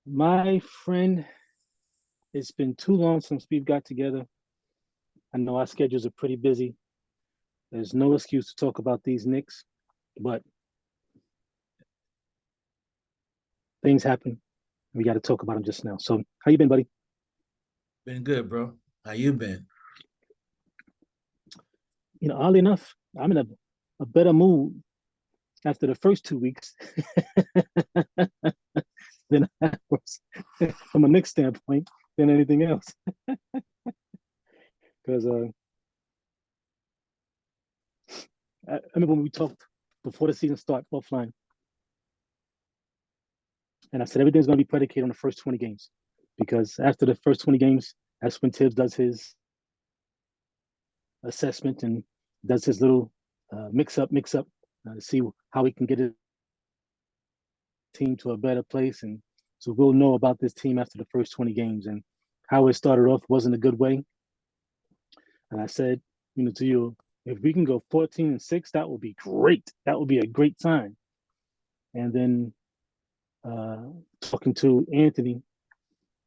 My friend, it's been too long since we've got together. I know our schedules are pretty busy. There's no excuse to talk about these Knicks, but things happen. We got to talk about them just now. So, how you been, buddy? Been good, bro. How you been? Oddly enough, I'm in a better mood after the first 2 weeks than I was from a Knicks standpoint than anything else. Because I remember when we talked before the season started offline, and I said everything's going to be predicated on the first 20 games. Because after the first 20 games, that's when Tibbs does his assessment and does his little mix up to see how he can get his team to a better place. And so we'll know about this team after the first 20 games. And how it started off wasn't a good way. And I said, to you, if we can go 14-6, that would be great. That would be a great sign. And then uh, talking to Anthony,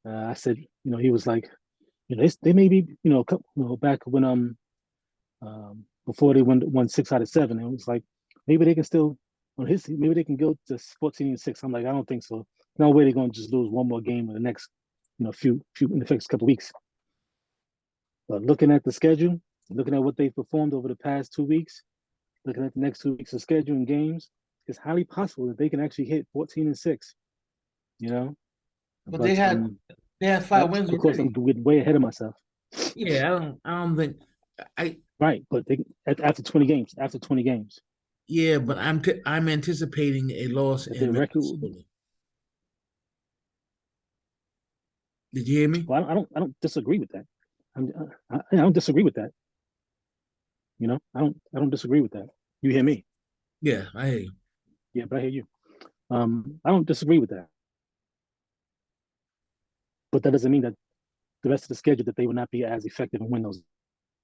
I said, he was like, they may be, a couple, back when before they won 6 out of 7. It was like maybe they can still on his maybe they can go to 14-6. I'm like, I don't think so. No way they're gonna just lose one more game in the next, few in the next couple of weeks. But looking at the schedule, looking at what they've performed over the past 2 weeks, looking at the next 2 weeks of schedule and games, it's highly possible that they can actually hit 14-6. You know, But they but had they had five that's wins of course I'm already. getting way ahead of myself. Yeah, I don't think I Right, but after 20 games, after 20 games, yeah, but I'm anticipating a loss if their in record, Minnesota. Did you hear me? well, I don't disagree with that. I don't disagree with that. I don't disagree with that. You hear me? Yeah, I hear you. Yeah, but I hear you. I don't disagree with that. But that doesn't mean that the rest of the schedule that they will not be as effective and win those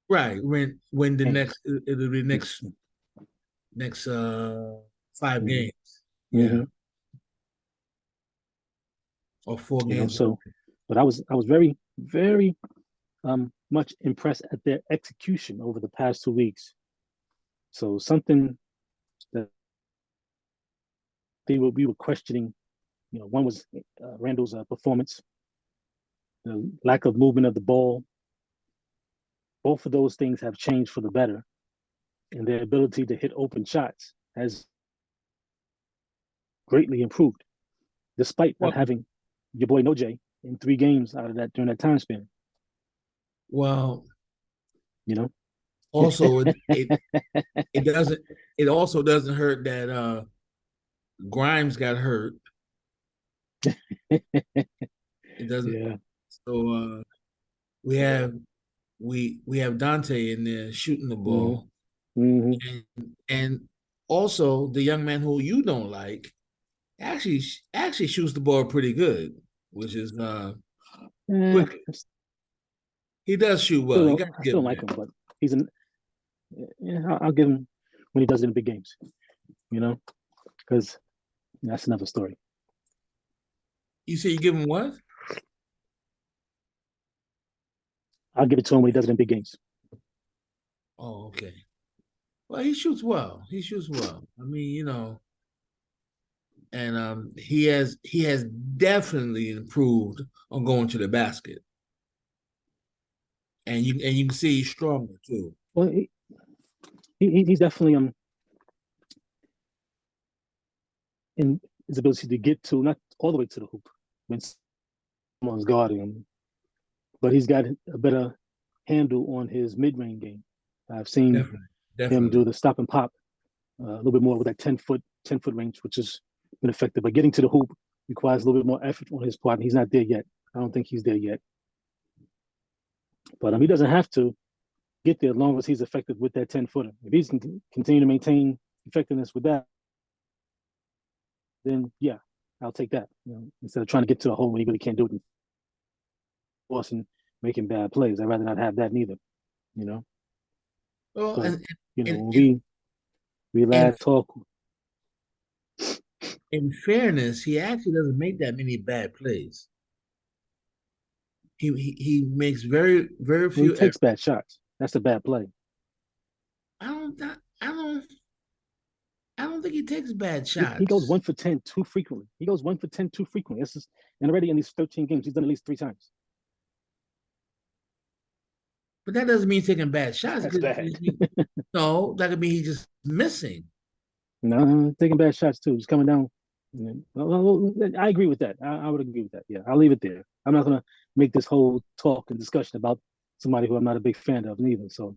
Right. When the games. next it'll be next 5 games. Yeah. Mm-hmm. Or 4 games. So, but I was very very much impressed at their execution over the past 2 weeks. So something that we were questioning. One was Randall's performance, the lack of movement of the ball. Both of those things have changed for the better, and their ability to hit open shots has greatly improved, despite not Well, having your boy No J in 3 games out of that during that time span. well, You know, also it doesn't it also doesn't hurt that Grimes got hurt. It doesn't. yeah. So we have we have Dante in there shooting the Mm-hmm. ball, Mm-hmm. and also the young man who you don't like actually actually shoots the ball pretty good, which is Eh, quickly. He does shoot still well. You don't, got to I give still him don't like that. him, but he's an. Yeah, I'll give him when he does it in big games. You know, because that's another story. You say you give him what? I'll give it to him when he does it in big games. Oh, okay. Well, he shoots well. He shoots well. I mean, and he has definitely improved on going to the basket, and you can see he's stronger too. Well, he's definitely in his ability to get to not all the way to the hoop when someone's guarding him, but he's got a better handle on his mid-range game. I've seen Definitely, him do definitely. the stop and pop a little bit more with that 10-foot range, which has been effective. But getting to the hoop requires a little bit more effort on his part, and he's not there yet. I don't think he's there yet. But he doesn't have to get there as long as he's effective with that 10-footer. If he's continue to maintain effectiveness with that, then yeah, I'll take that. Instead of trying to get to a hole when he really can't do it, and making bad plays. I'd rather not have that neither. You know, Well, but and when we and last talk, in fairness, he actually doesn't make that many bad plays. He makes very Well, he few errors. takes bad shots. That's a bad play. I don't I don't I don't think he takes bad He goes shots. 1 for 10 too frequently. He goes 1 for 10 too frequently. This is, and already in these 13 games, he's done at least 3 times. But that doesn't mean he's taking bad shots. That's bad. No, that could mean he's just missing. No, taking bad shots too. Just coming down. Well, I agree with that. I would agree with that. Yeah, I'll leave it there. I'm not gonna make this whole talk and discussion about somebody who I'm not a big fan of neither. So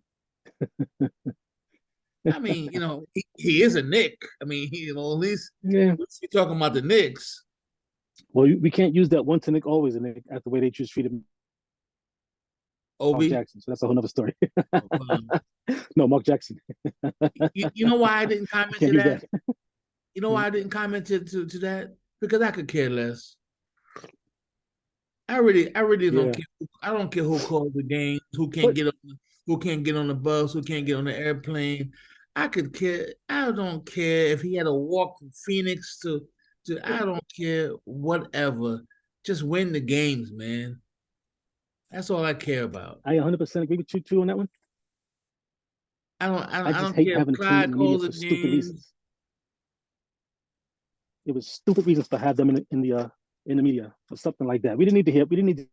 I mean, he is a Knick. I mean, yeah. at least you're talking about the Knicks. Well, we can't use that one to Nick always and Nick at the way they just treated Mark Obi. Jackson. So that's a whole other story. Um, No, Mark Jackson. you know why I didn't comment Can't to use that? that. You know why I didn't comment to that? Because I could care less. I really don't Yeah, care. I don't care who calls the games, but who can't get on the bus, who can't get on the airplane. I could care. I don't care if he had to walk from Phoenix to. I don't care. Whatever. Just win the games, man. That's all I care about. I 100% agree with you too on that one. I I just don't hate care if having to tweet in Clyde the media calls the for stupid games. reasons. It was stupid reasons to have them in the media for something like that. We didn't need to hear. We didn't need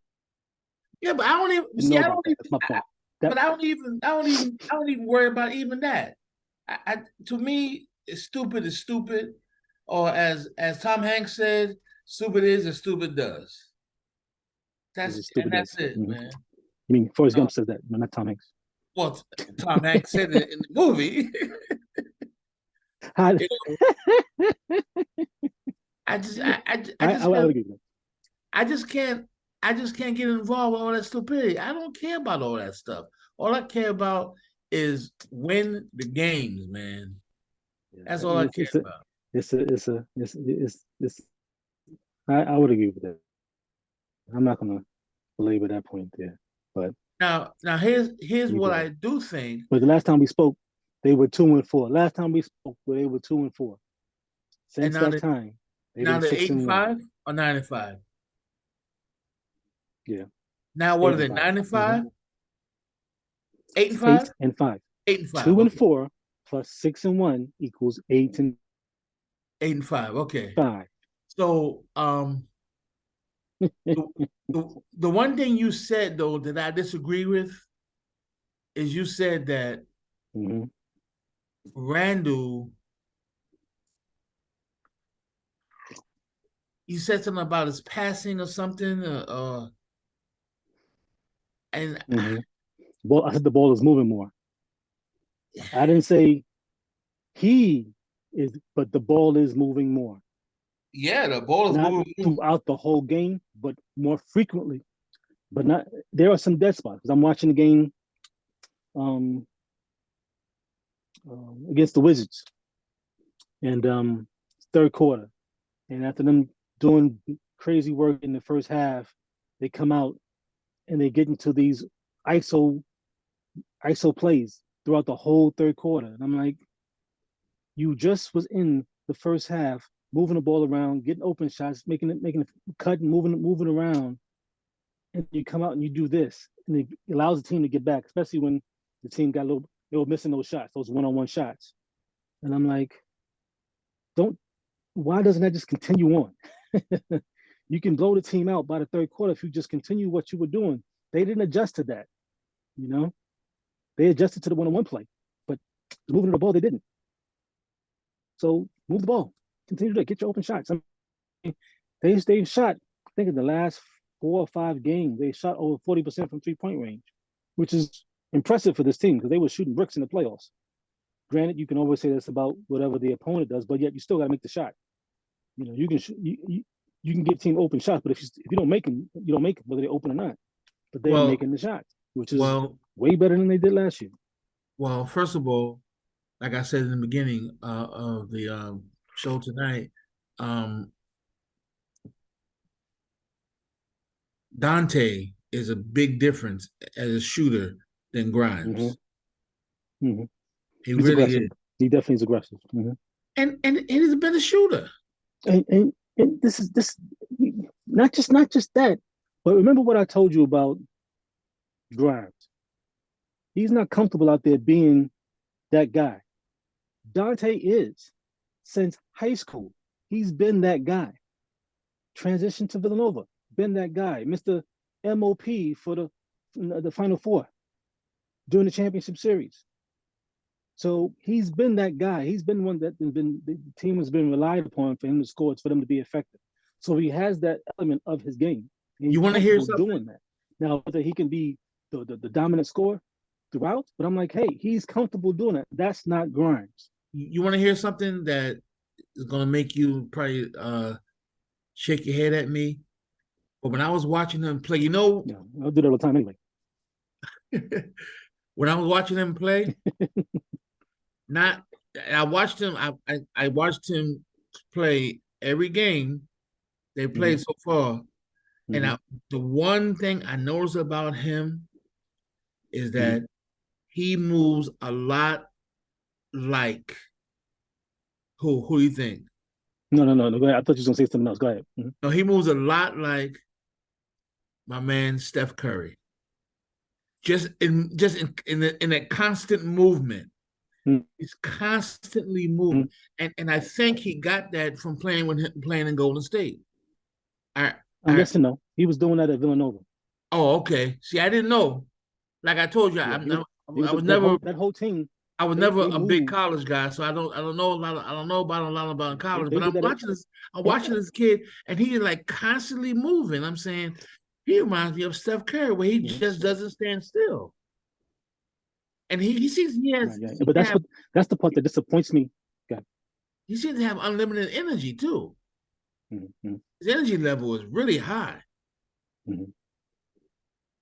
Yeah, but I don't even to see. know I about don't that. even. That's my fault. That But I don't even worry about even that. To me, it's stupid is stupid, or as Tom Hanks said, stupid is as stupid does. is That's as and stupid that's as. it, Mm-hmm. man. I mean, Forrest No, Gump said that. No, not Tom Hanks. well, Tom Hanks said it in the movie. I, You know, I I just would can't agree with that. I just can't I just can't get involved with all that stupidity. I don't care about all that stuff. All I care about is win the games, man. Yeah, That's all I it's care it's a about. it's I would agree with that. I'm not gonna belabor that point there, but Now here's you what go I ahead. do think. But the last time we spoke, they were 2-4. Last time we spoke, they were 2-4. And Since that time, they've now been they're six eight and and one. five or 9-5. Yeah, Now what are eight and they? five. 9-5, 8-5, 8 and 5. 8-5. Two and Okay, four plus 6 and 1 equals 8 and 8-5. Okay. 5. So the, the one thing you said though that I disagree with is you said that Mm-hmm. Randall. You said something about his passing or something, and Mm-hmm. Ball, I said the ball is moving more. I didn't say he is, but the ball is moving more. yeah, the ball is Not moving. throughout the whole game, but more frequently. But not there are some dead spots because I'm watching the game um, against the Wizards and third quarter, and after them doing crazy work in the first half, they come out and they get into these ISO ISO plays throughout the whole third quarter, and I'm like, you just was in the first half moving the ball around, getting open shots, making a cut, and moving around, and you come out and you do this, and it allows the team to get back, especially when the team got a little, they were missing those shots, those one-on-one shots, and I'm like, don't. Why doesn't that just continue on? You can blow the team out by the third quarter if you just continue what you were doing. They didn't adjust to that, you know. They adjusted to the one-on-one play, but moving the ball they didn't. So move the ball, continue to get your open shots. I mean, they shot. I think in the last 4 or 5 games, they shot over 40% from 3-point range, which is impressive for this team because they were shooting bricks in the playoffs. Granted, you can always say this about whatever the opponent does, but yet you still got to make the shot. You know, you can give team open shots, but if you don't make them, you don't make them, whether they're open or not. But they're Well, making the shots, which is well, way better than they did last year. well. First of all, like I said in the beginning of the show tonight, um, Dante is a big difference as a shooter than Mm-hmm. Grimes. Mm-hmm. He He's really aggressive. is, He definitely is aggressive. Mm-hmm. and he's a better shooter. And this not just that, but remember what I told you about Grimes. He's not comfortable out there being that guy. Dante is since high school. He's been that guy. Transition to Villanova, been that guy, Mr. MOP for the Final Four during the championship series. So he's been that guy. He's been one that has been the team has been relied upon for him to score, for them to be effective. So he has that element of his game. And he's You want to hear comfortable something? doing that. Now whether he can be the dominant scorer throughout, but I'm like, hey, he's comfortable doing it. That's not Grimes. You want to hear something that is going to make you probably shake your head at me? But when I was watching him play, Yeah, I'll do that all the time anyway. when I was watching him play, not I watched him. I watched him play every game they played so far, and the one thing I noticed about him is that he moves a lot like who? Who do you think? No. Go ahead. I thought you were gonna say something else. Go ahead. No, he moves a lot like my man Steph Curry. In a constant movement. He's constantly moving, and I think he got that from playing in Golden State. Yes and no. He was doing that at Villanova. Oh, okay. See, I didn't know. Like I told you, I was never that whole team. I was never a big college guy, so I don't know a lot. I don't know about a lot about college. But I'm watching this kid, and he's like constantly moving. I'm saying he reminds me of Steph Curry, where he just doesn't stand still. And he seems he has, but that's the part that disappoints me. He seems to have unlimited energy too. His energy level is really high.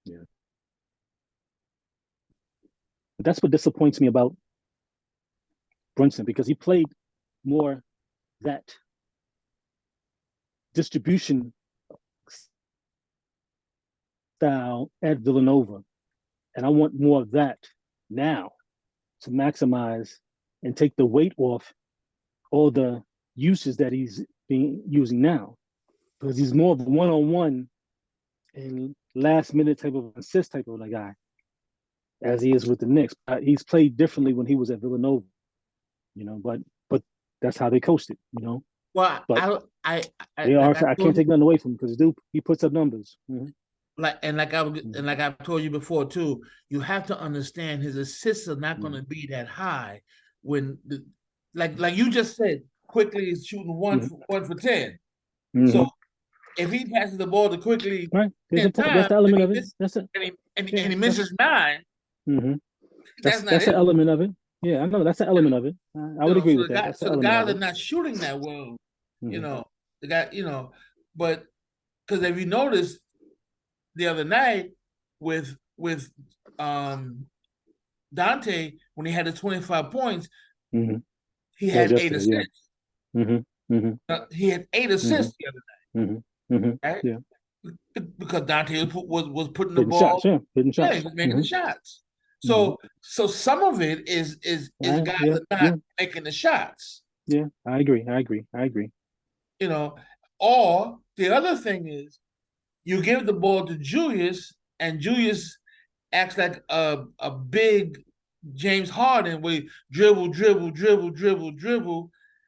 Yeah, but that's what disappoints me about Brunson, because he played more that distribution style at Villanova, and I want more of that now to maximize and take the weight off all the uses that he's using now, because he's more of a one-on-one and last minute type of assist type of a guy as he is with the Knicks. He's played differently when he was at Villanova, but that's how they coached it, Well, but I can't take nothing away from him, because dude, he puts up numbers. Like I've told you before too, you have to understand his assists are not going to be that high when like you just said, Quickly is shooting one for 10. So if he passes the ball to Quickly, right, that's the element of it. And he misses 9. That's an element of it. Yeah, I know that's an element of it. I would agree with that. So the guys are not shooting that well, the guy, but because if you notice the other night with Dante, when he had the 25 points, he had 8 assists. He had 8 assists the other night, right? Yeah, because Dante was putting the ball, hitting shots. He was making the shots. So some of it is guys are not making the shots. Yeah, I agree. Or the other thing is, you give the ball to Julius, and Julius acts like a big James Harden, where he dribble,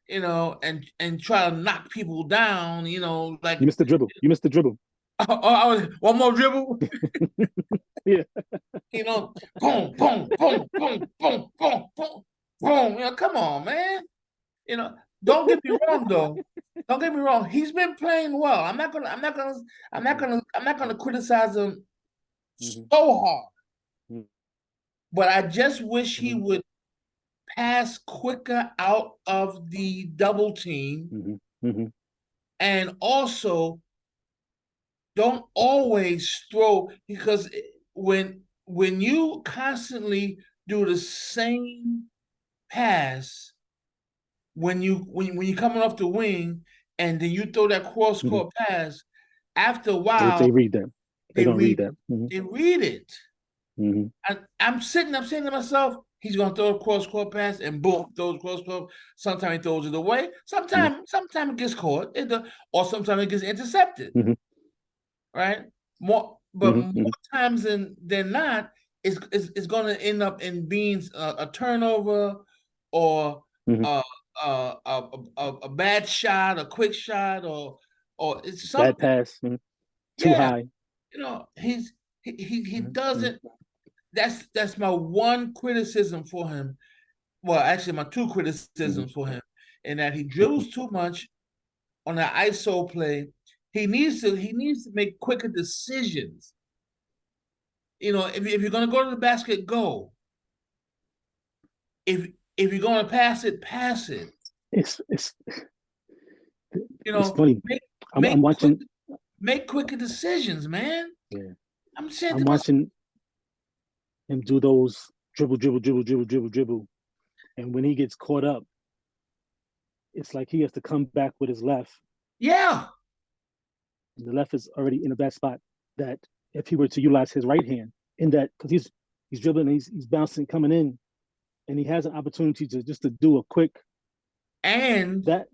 and try to knock people down, like you missed the dribble. One more dribble. Yeah. Boom, boom, boom, boom, boom, boom, boom, boom. Come on, man. Don't get me wrong though. Don't get me wrong. He's been playing well. I'm not gonna criticize him so hard. But I just wish he would pass quicker out of the double team, and also don't always throw, because when you constantly do the same pass, when you're coming off the wing and then you throw that cross court pass, after a while they read that. They don't read that. They read it. I'm saying to myself, he's gonna throw a cross-court pass and boom, throws cross-court. Sometimes he throws it away. Sometimes it gets caught, or sometimes it gets intercepted. Right? But more times than not, it's gonna end up in being a turnover or a bad shot, a quick shot, or it's something. Bad pass, too high. He doesn't. That's my one criticism for him. Well, actually, my two criticisms for him, in that he dribbles too much on that ISO play. He needs to make quicker decisions. If you're gonna go to the basket, go. If you're gonna pass it, pass it. It's funny. I'm watching. Make quicker decisions, man. Yeah. I'm watching him do those dribble, and when he gets caught up, it's like he has to come back with his left. Yeah. And the left is already in a bad spot. That if he were to utilize his right hand in that, because he's dribbling, he's bouncing, coming in, and he has an opportunity to do a quick and uses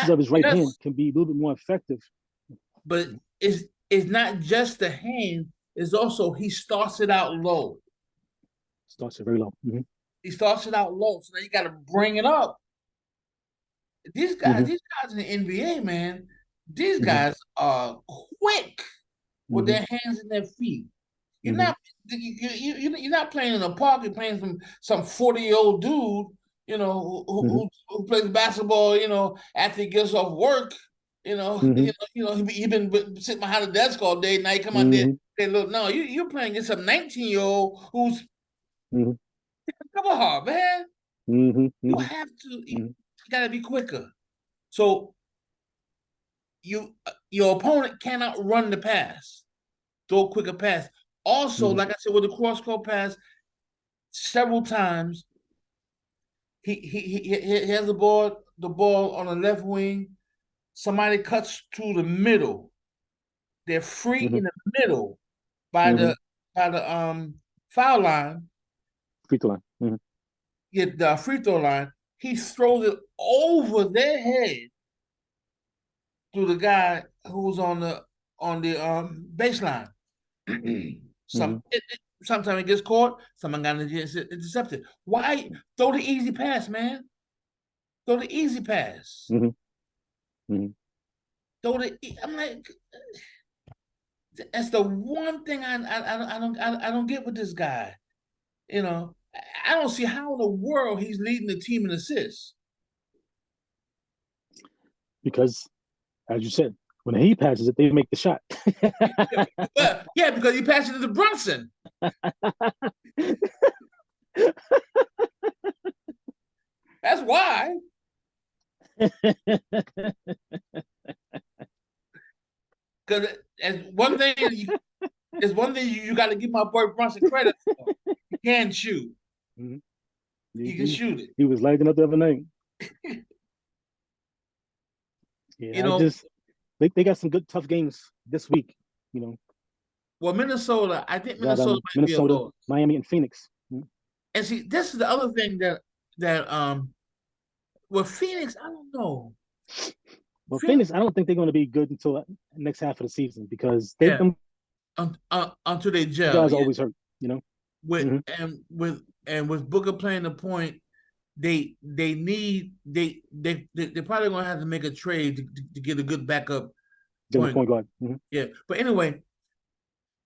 of his right hand can be a little bit more effective. But it's not just the hand; it's also he starts it out low. Starts it very low. He starts it out low, so now you got to bring it up. These guys in the NBA, man, these guys are quick with their hands and their feet. You're not playing in a park. You're playing some 40-year-old dude, who plays basketball, after he gets off work. He been sitting behind a desk all day. Now you come out there and say, look, no, you're playing against some 19-year-old who's come on, man. You have to. You gotta be quicker. So your opponent cannot run the pass, throw a quicker pass. Also, like I said, with the cross-court pass, several times he has the ball on the left wing. Somebody cuts to the middle. They're free in the middle by the foul line. Free throw line. The free throw line. He throws it over their head to the guy who's on the baseline. Sometimes it gets caught. Someone got intercepted. Why throw the easy pass, man? Throw the easy pass. I'm like, that's the one thing I don't get with this guy. I don't see how in the world he's leading the team in assists. Because, as you said, when he passes it, they make the shot. Yeah, because he passes it to Brunson. That's why. Because as one thing you got to give my boy Brunson credit for. He can shoot. He can shoot it. He was lighting up the other night. Yeah, they got some good tough games this week. Well, Minnesota, I think Minnesota might be a loss. Miami, and Phoenix. And see, this is the other thing that with Phoenix, I don't know. Well, Phoenix, I don't think they're going to be good until the next half of the season because until they gel. Guys always hurt, With Booker playing the point, they're probably going to have to make a trade to get a good backup point guard. Yeah, but anyway,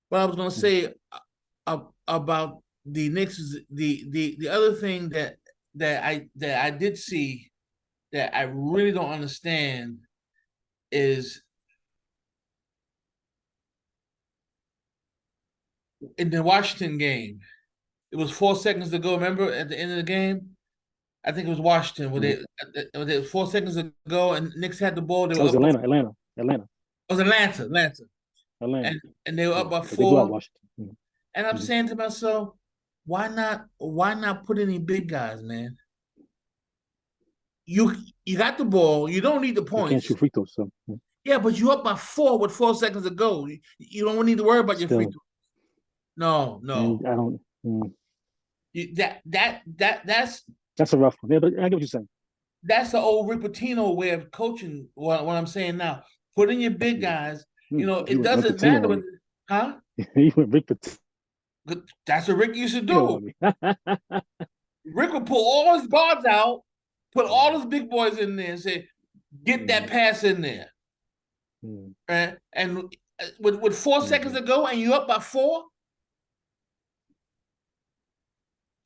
what I was going to say about the Knicks is the other thing that I did see that I really don't understand is in the Washington game. It was 4 seconds to go. Remember at the end of the game, I think it was Washington where they 4 seconds to go and Knicks had the ball. They were was Atlanta. It was Atlanta. And they were up by 4. And I'm saying to myself, why not put any big guys, man? You got the ball. You don't need the points. You can't shoot free throws, so. Yeah, but you up by 4 with 4 seconds to go. You don't need to worry about your free throws. No. And Mm. That's That's a rough one. Yeah, but I get what you're saying. that's the old Rick Pitino way of coaching. What I'm saying now, put in your big guys. You It went Rick doesn't Pitino matter, on me. huh? You went Rick Pitino That's what Rick used to on do. me. Rick would pull all his guards out, put all his big boys in there, and say, "Get that pass in there." Mm-hmm. Right? And with 4 seconds to go, and you up by four,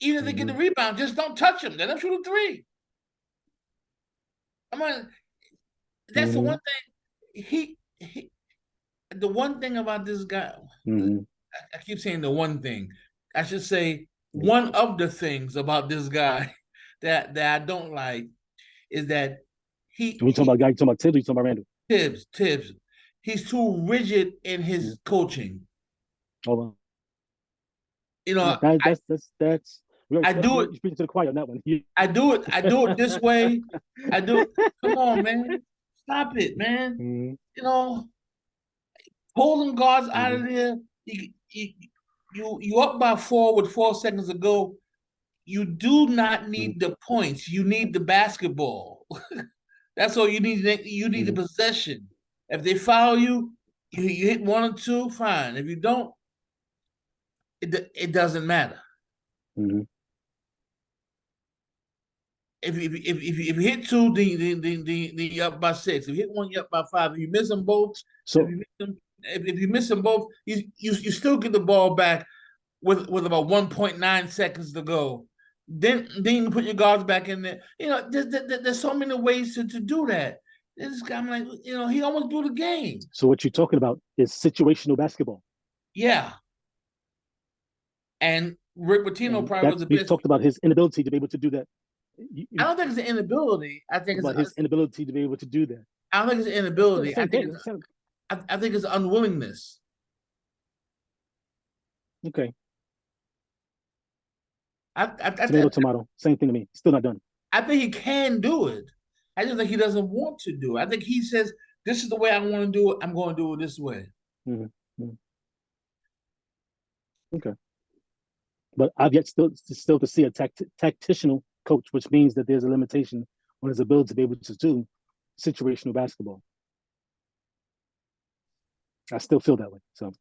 even if they get the rebound, just don't touch him. Let them shoot a three. I mean, that's the one thing the one thing about this guy, I keep saying the one thing. I should say one of the things about this guy that I don't like is that We talking about guy, you talking about Tibbs, you talking about Randall? Tibbs. He's too rigid in his coaching. Hold on. You know, That's I do it. You're speaking to the choir on that one. I do it this way. Come on, man. Stop it, man. You know, pull them guards out of there. You up by four with 4 seconds to go. You do not need the points. You need the basketball. That's all you need. You need the possession. If they foul you, you hit one or two, fine. If you don't, it doesn't matter. If you hit two, then you're up by six. If you hit one, you're up by five. If you miss them both, if you miss them both, you still get the ball back with about 1.9 seconds to go. Then you put your guards back in there. There's so many ways to do that. This guy, I'm like, he almost blew the game. So what you're talking about is situational basketball. Yeah. And Rick Pitino probably was the best. We've talked about his inability to be able to do that. I don't think it's an inability. I think it's his inability to be able to do that. I don't think it's an inability. I think it's unwillingness. Okay. Tomato. Same thing to me. Still not done. I think he can do it. I just think he doesn't want to do it. I think he says, "This is the way I want to do it. I'm going to do it this way." Okay. But I've yet still to see a tactical coach, which means that there's a limitation on his ability to be able to do situational basketball. I still feel that way. So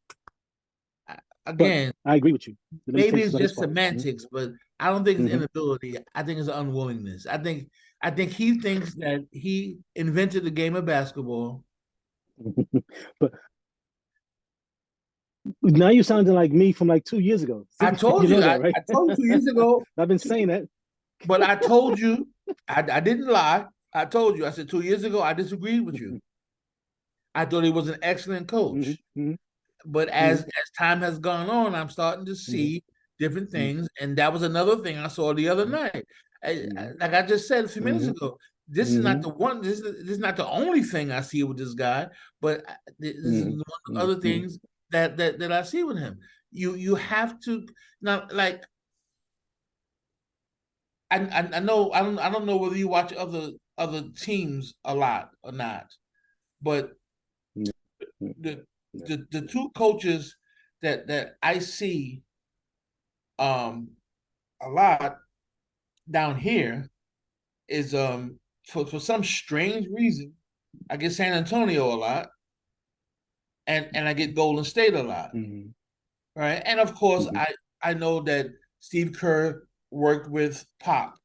again, I agree with you. Maybe it's just semantics, but I don't think it's inability. I think it's unwillingness. I think he thinks that he invented the game of basketball. But now you're sounding like me from like 2 years ago. I told you that, right? I told you 2 years ago. I've been saying that. But I told you, I didn't lie. I told you. I said 2 years ago, I disagreed with you. I thought he was an excellent coach. But as time has gone on, I'm starting to see different things. And that was another thing I saw the other night. Like I just said a few minutes ago, this is not the one. This is not the only thing I see with this guy. But this is one of the other things that I see with him. You have to now, like, I know I don't know whether you watch other teams a lot or not, but the two coaches that I see a lot down here is for some strange reason I get San Antonio a lot and I get Golden State a lot. Right? And of course I know that Steve Kerr worked with Pop.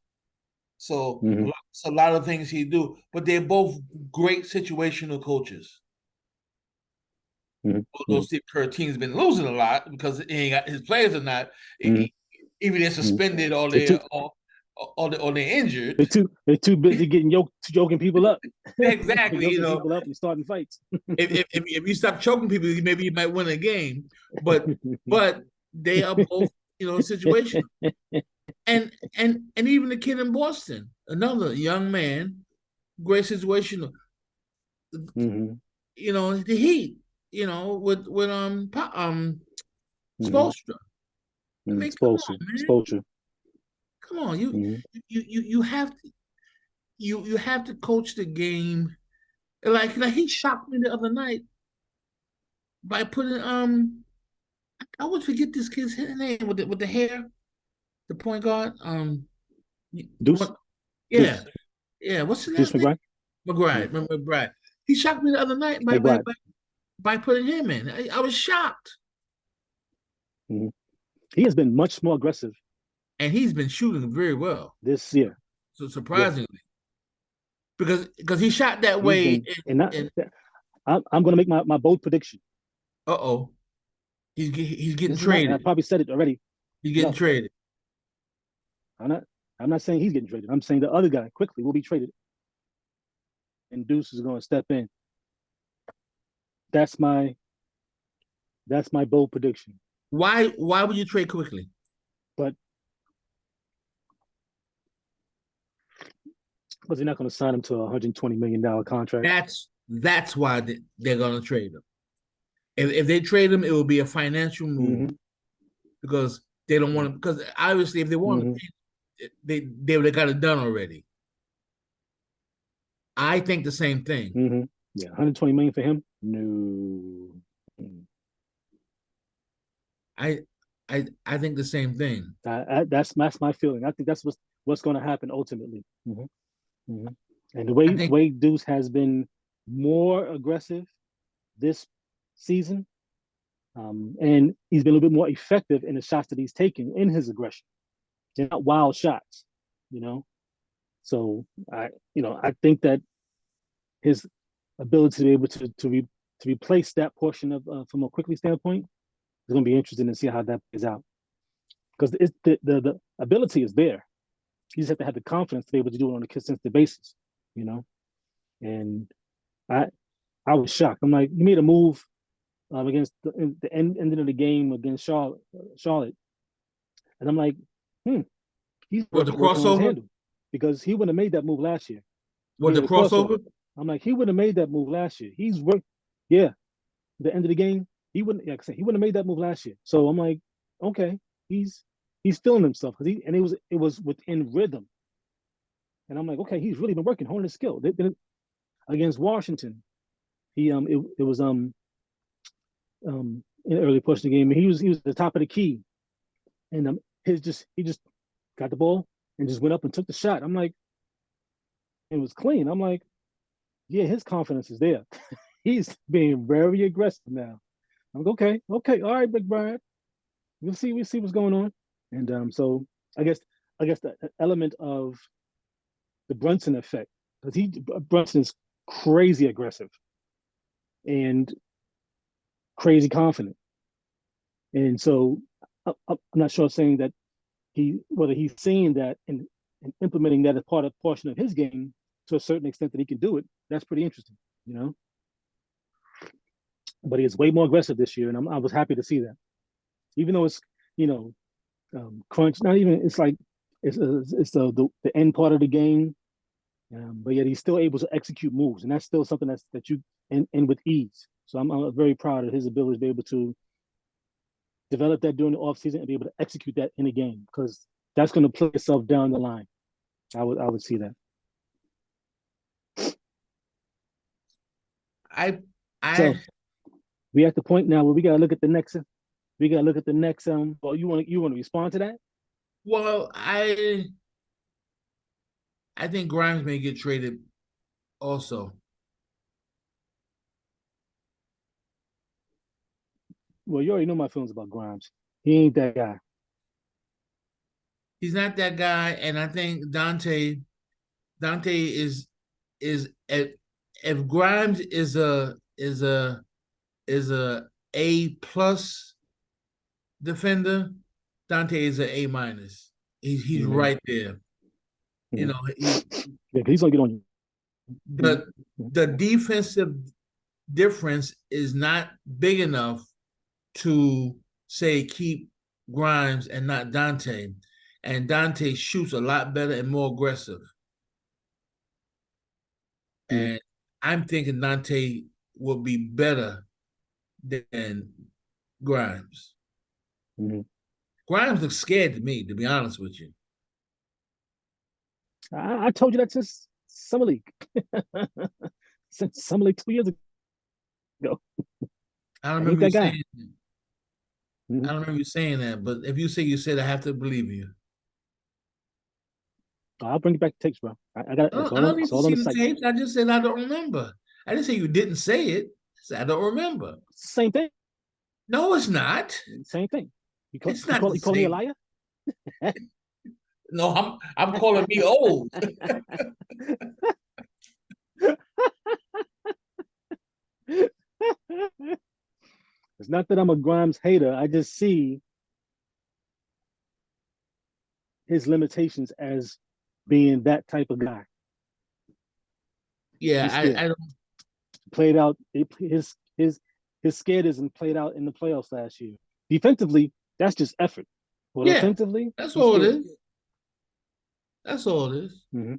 So it's a lot of things he do, but they're both great situational coaches. Although Steve Kerr team's been losing a lot because he ain't got his players are not even they're suspended or they're injured. They're too busy getting choking people up. Exactly, people up and starting fights. if you stop choking people, maybe you might win a game. But they are both situational. And even the kid in Boston, another young man, great situational. The Heat, with Spoelstra. I mean, Spoelstra. Come on, you have to you have to coach the game. Like he shocked me the other night by putting I always forget this kid's name with the hair, the point guard. Deuce, What? Yeah, Deuce, yeah. What's his Deuce last name? McBride, McBride. McBride. He shocked me the other night McBride. by putting him in. I was shocked, Mm-hmm. He has been much more aggressive and he's been shooting very well. this year. So Yeah, surprisingly, because he shot that he's way. been, and not. In I'm going to make my bold prediction. uh-oh, he's getting This is not, and I traded. probably said it already. He's getting No, traded. I'm not. I'm not saying he's getting traded. I'm saying the other guy quickly will be traded, and Deuce is going to step in. That's my bold prediction. Why would you trade quickly? But because they're not going to sign him to a $120 million contract. That's why they're gonna trade him. If they trade him, it will be a financial move Mm-hmm. because they don't want to. Because obviously, if they want Mm-hmm. to, they would have got it done already. I think the same thing. Mm-hmm. Yeah, 120 million for him. No. I I think the same thing. That's my feeling. I think that's what's going to happen ultimately. Mm-hmm. Mm-hmm. And the I think way Deuce has been more aggressive this season, and he's been a little bit more effective in the shots that he's taking in his aggression. They're not wild shots, you know. So I think that his ability to be able to replace that portion of from a quickly standpoint is going to be interesting to see how that plays out because the ability is there. You just have to have the confidence to be able to do it on a consistent basis, you know. And I I was shocked. I'm like, he made a move against the ending of the game against Charlotte, and I'm like, hmm, he's with the working on his crossover, handle because he wouldn't have made that move last year. with Yeah, the the crossover. crossover, I'm like, he wouldn't have made that move last year. He's worked. Yeah, the end of the game, he wouldn't. Like I said, he wouldn't have made that move last year. So I'm like, okay, he's feeling himself because it was within rhythm, and I'm like, okay, he's really been working, honing his skill. Against Washington, it was in the early portion of the game, he was at the top of the key, and he just got the ball and just went up and took the shot. I'm like, it was clean. I'm like, yeah, his confidence is there. He's being very aggressive now. I'm like, okay, all right, Big Brad. We'll see what's going on. And so I guess the element of the Brunson effect, because Brunson is crazy aggressive and crazy confident. And so I'm not sure saying that whether he's seeing that and implementing that as portion of his game to a certain extent that he can do it. That's pretty interesting, you know. But he is way more aggressive this year, and I was happy to see that. Even though it's you know crunch, not even it's like it's the end part of the game, but yet he's still able to execute moves, and that's still something that you and with ease. So I'm very proud of his ability to be able to develop that during the offseason and be able to execute that in a game because that's going to play itself down the line. I would see that. I I So we at the point now where we gotta look at the next. We gotta look at the next. Well, you want to respond to that? well I think Grimes may get traded also. Well, you already know my feelings about Grimes. He ain't that guy. He's not that guy, and I think Dante is if Grimes is a plus defender, Dante is an A minus. He's Mm-hmm. right there. You Mm-hmm. know, he Yeah, he's gonna get on you. the the defensive difference is not big enough to say keep Grimes and not Dante. And Dante shoots a lot better and more aggressive. Mm-hmm. And I'm thinking Dante will be better than Grimes. Mm-hmm. Grimes looks scared to me, to be honest with you. I told you that since summer league, since summer league 2 years ago. I I ain't remember you that guy. saying Mm-hmm. I don't remember you saying that, but if you say you said, I have to believe you. I'll bring you back the tapes, bro. I got I it's don't, I all on don't need it's to all on see the the site. tapes. I just said I don't remember. I didn't say you didn't say it. I said I don't remember. Same thing. No, it's not. Same thing. You call It's you not call the you call me a same. liar? No, I'm calling me old. It's not that I'm a Grimes hater. I just see his limitations as being that type of guy. Yeah, He's scared. I don't. Played out his scaredism played out in the playoffs last year. Defensively, that's just effort. But Yeah, offensively, that's he's all it scared. is. That's all it is. Mm-hmm.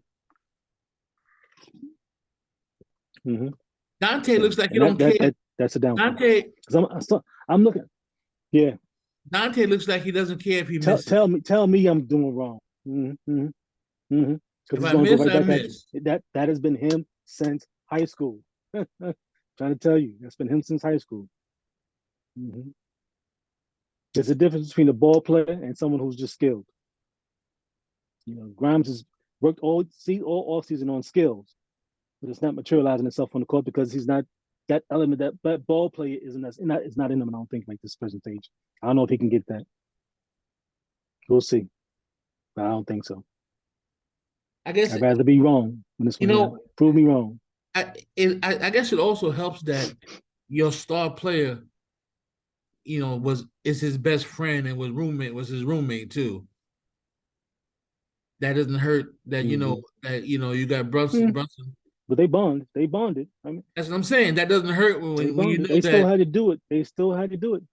Mm-hmm. Dante So, looks like he and don't care. that's a downfall. Dante Because I'm looking. Yeah. Dante looks like he doesn't care if he Tell misses. me I'm doing wrong. Mm-hmm. Mm-hmm. Because If he's I going to go miss, right I back at miss. you. That has been him since high school. Trying to tell you, that's been him since high school. Mm-hmm. There's a difference between a ball player and someone who's just skilled. Grimes has worked all off season on skills, but it's not materializing itself on the court because he's not that element that ball player isn't it's not in him. I don't think like this present age. I don't know if he can get that. We'll see, but I don't think so. I guess I'd rather be wrong when this you one here. know. Prove me wrong. I guess it also helps that your star player, is his best friend and was his roommate too. That doesn't hurt. That Mm-hmm. you got Brunson. Mm-hmm. Brunson. But they bond. They bonded. I mean, That's what I'm saying. That doesn't hurt they when you bonded. know They still that. had to do it. They still had to do it.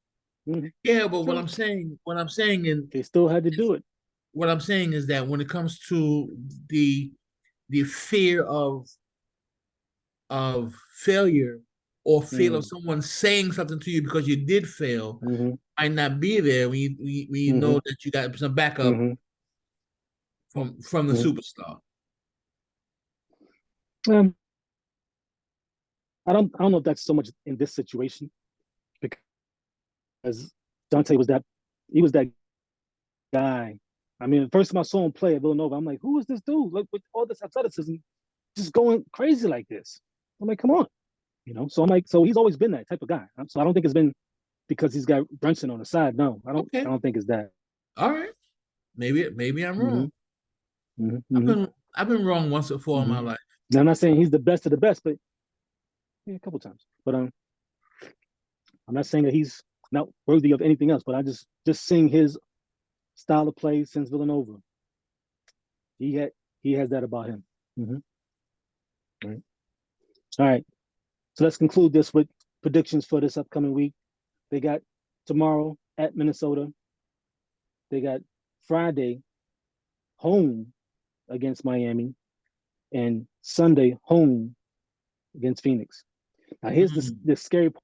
Mm-hmm. Yeah, but True. what I'm saying They still had to is do it. what I'm saying is that when it comes to the the fear of failure or fear of Mm-hmm. someone saying something to you because you did fail Mm-hmm. might not be there when you Mm-hmm. know that you got some backup Mm-hmm. from the Mm-hmm. superstar. Um, I don't know if that's so much in this situation because Dante was that he was that guy. I mean, the first time I saw him play at Villanova, I'm like, who is this dude? Like with all this athleticism, just going crazy like this. I'm like, come on, So I'm like, so he's always been that type of guy. So I don't think it's been because he's got Brunson on the side. No, I Okay, don't think it's that. all right. Maybe I'm Mm-hmm. wrong. Mm-hmm. I've Mm-hmm. been I've been wrong once before in Mm-hmm. my life. Now I'm not saying he's the best of the best, but yeah, a couple times. But I'm not saying that he's not worthy of anything else. But I just seeing his style of play since Villanova, he had he has that about him. Mm-hmm. Right. All right. So let's conclude this with predictions for this upcoming week. They got tomorrow at Minnesota. They got Friday home against Miami, and Sunday home against Phoenix. Now here's Mm. the scary part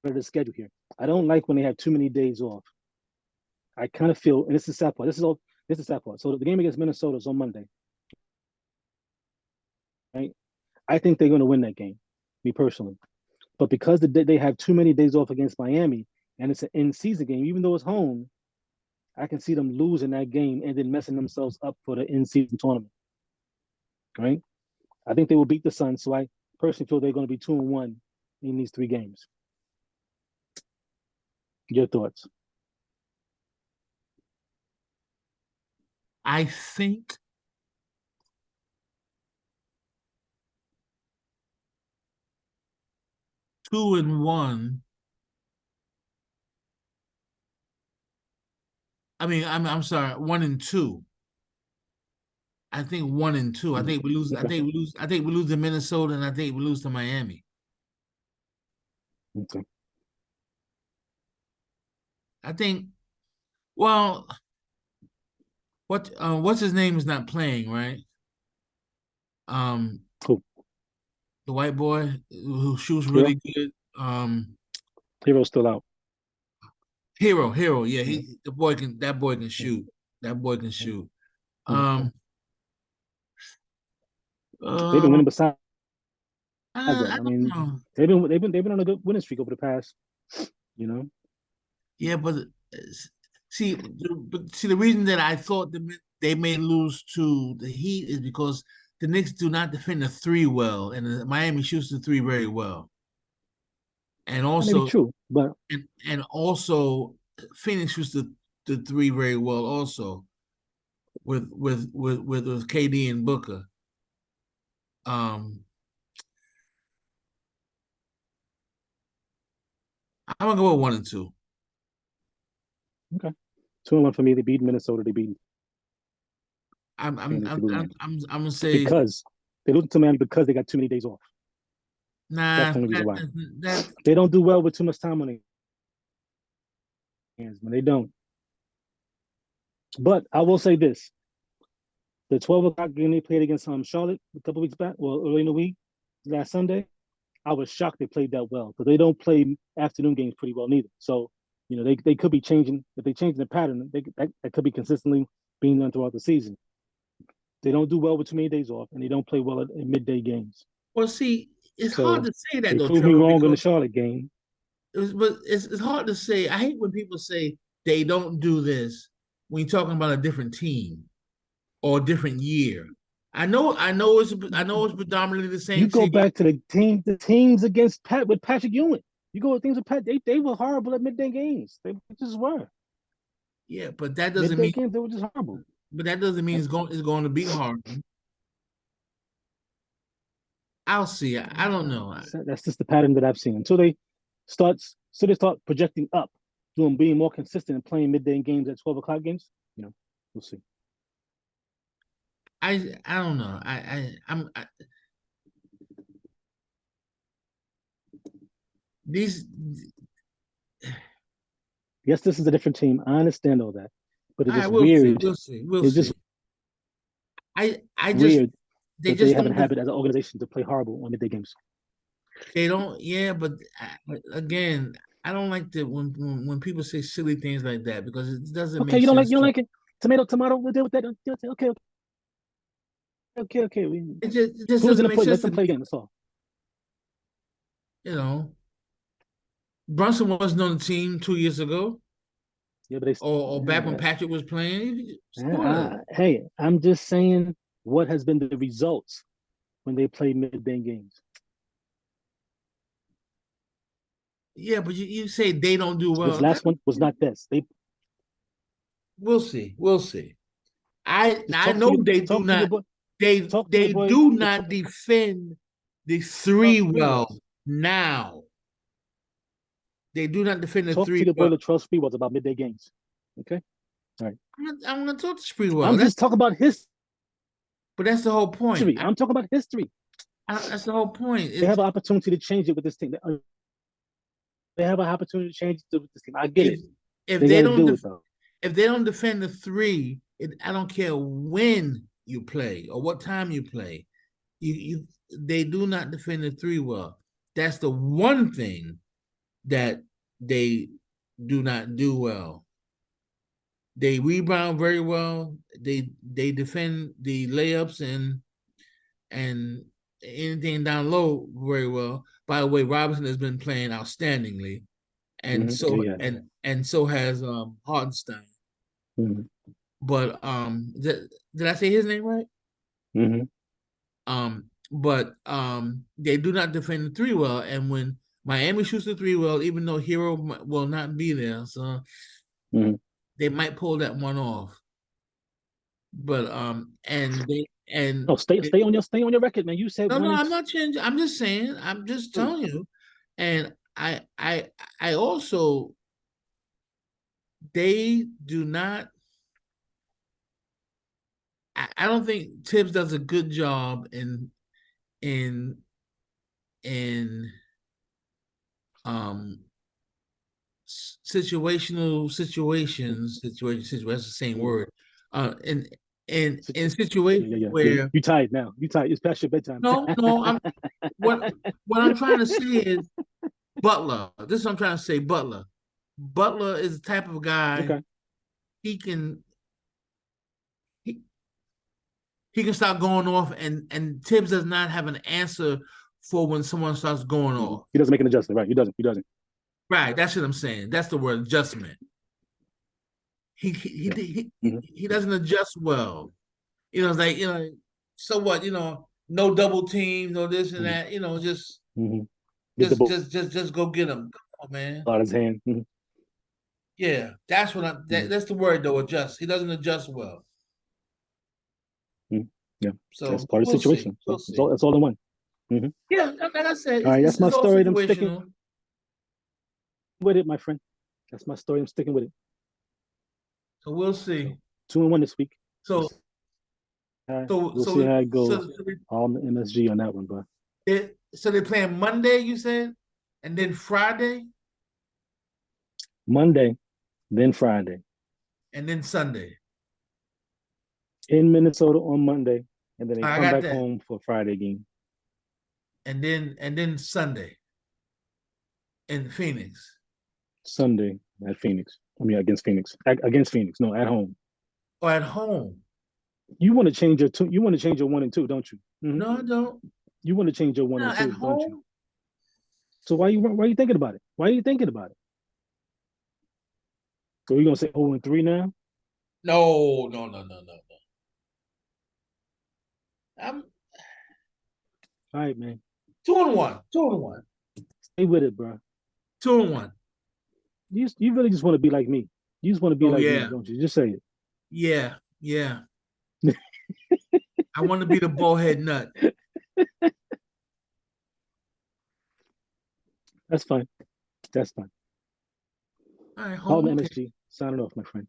of the schedule here. I don't like when they have too many days off. I kind of feel, and this is the sad part. This is the sad part. So the game against Minnesota is on Monday, right? I think they're going to win that game, me personally. But because they have too many days off against Miami, and it's an in-season game, even though it's home, I can see them losing that game and then messing themselves up for the in-season tournament, right? I think they will beat the Suns, so I personally feel they're going to be 2-1 in these three games. Your thoughts? I think 2-1. I'm sorry, 1-2. I think 1-2. I Mm, think we lose. I okay, think we lose. I think we lose to Minnesota, and I think we lose to Miami. okay. I think. Well, what's his name is not playing, right? Um, Cool. the white boy who shoots really Hero, good. Hero's still out. Hero. Yeah, Mm, that boy can mm, shoot. That boy can mm, shoot. mm. Um, They've been uh, winning besides that. I I don't mean, know. they've been on a good winning streak over the past. You know. Yeah, but see, the reason that I thought they may lose to the Heat is because the Knicks do not defend the three well, and Miami shoots the three very well, and That may be also true, but and also Phoenix shoots the three very well also with KD and Booker. Um, I'm gonna go with 1 and 2. okay. 2-1 for me. They beat Minnesota. They beat I'm I'm Phoenix. They I'm lose I'm Miami I'm, I'm gonna say because they lose to Miami because they got too many days off. That's nah. the only reason That why. that They don't do well with too much time on their hands, man. They don't. But I will say this: the 12 o'clock game they played against Charlotte a couple weeks back, well, early in the week, last Sunday, I was shocked they played that well because they don't play afternoon games pretty well neither. So, they could be changing if they change the pattern. That could be consistently being done throughout the season. They don't do well with too many days off, and they don't play well in midday games. well, see, it's hard So to say that they though, proved me Trevor, wrong in the because Charlotte game. but it's hard to say. I hate when people say they don't do this when you're talking about a different team or a different year. I know it's predominantly the You same go team. back to the teams against Pat with Patrick Ewing. You go with things with Pat. They were horrible at midday games. They just were Yeah, but that doesn't midday mean games. They were just horrible. it's going to beat Harden. I'll see. I don't know. That's just the pattern that I've seen. Until they start projecting up, doing being more consistent and playing midday games at 12 o'clock games. We'll see. I don't know. These Yes, this is a different team. I understand all that, but it's All right, just we'll see. weird. We'll see. We'll It's just see. I just weird they that they just have a don't habit as an organization to play horrible on midday games. they don't yeah, but again, I don't like that when people say silly things like that because it doesn't Okay, make you sense don't to like it. Tomato, tomato. We'll deal with that. Okay, okay. it just Proves doesn't an make point. Let sense them to play me. again. That's all. You know, Brunson wasn't on the team 2 years ago, Yeah, but or back when Patrick was playing. Sure. hey, I'm just saying what has been the results when they play midday games. Yeah, but you say they don't do This well. last one was not this. They We'll see. We'll see. I just I know they do talk to your not boy, they talk to your they boy, do the not defend the three well Spreewells. now. They do not defend the Talk to three your boy well. Latrell Spreewells about midday games. Okay, all right. I'm gonna talk to Spreewell. I'm That's just talking about history. but that's the whole point. I'm talking about history. That's the whole point. They have an opportunity to change it with this team. They have an opportunity to change it with this team. I get If it. if They they got to don't do it though. if they don't defend the three, I don't care when you play or what time you play. You they do not defend the three well. That's the one thing that they do not do well. They rebound very well. They defend the layups and anything down low very well. By the way, Robinson has been playing outstandingly, and Yeah, so yeah. and so has Hardenstein. Mm-hmm. But did I say his name right? Mm-hmm. But they do not defend the three well, and when Miami shoots the three well, even though Hero will not be there, so Mm-hmm. they might pull that one off. But No, stay on your record, man. You said no, one and I'm not changing. I'm just saying. I'm just two. telling you. And I also they do not. I don't think Tibbs does a good job in in um situation that's the same Mm-hmm. word in in Yeah, situations yeah, yeah, yeah. where You tired now. You tired. It's past your bedtime. no I'm what what I'm trying to say is Butler. This is what I'm trying to say. Butler is the type of guy Okay. he can he, he can start going off, and Tibbs does not have an answer for when someone starts going Mm-hmm. off. He doesn't make an adjustment, right? He doesn't. He doesn't. Right, that's what I'm saying. That's the word adjustment. He he Yeah. he he, Mm-hmm. he doesn't adjust well. It's like, so what, no double teams, no this and Mm-hmm. that, just Mm-hmm. Get the just ball just just just go get them. Come on, man. out of his hand. Mm-hmm. Yeah, that's what that's the word though, adjust. He doesn't adjust well. Mm-hmm. Yeah, that's So part of the we'll see. situation. We'll So see. it's all in one. Mm-hmm. Yeah, like I said, All right, that's my it's all story. And I'm sticking situational. with it, my friend. That's my story. I'm sticking with it. So we'll see. So 2-1 this week. We'll So see how, so we'll see so how it so goes. Harlem MSG on that one, bro. they're playing Monday, you said, and then Friday, Monday, then Friday and then Sunday. in Minnesota on Monday, and then they I come got back that. home for Friday game. And then Sunday in Phoenix. Sunday at Phoenix. I mean, against Phoenix. Against Phoenix. No, at home. Or at home. You want to change your two. You want to change your 1 and 2, don't you? Mm-hmm. No, I don't. You want to change your one No, and at two, don't you? home? So why are you thinking about it? Why are you thinking about it? So we're gonna say 0-3 now? No, no, no, no, no, no. I'm All right, man. 2-1. 2-1. Stay with it, bro. 2-1. You really just want to be like me. You just want to be Oh like me, yeah. don't you? Just say Yeah. Yeah. it. I want to be the bullhead nut. That's fine. That's fine. All right, home. Harlem Okay. MSG signing off, my friend.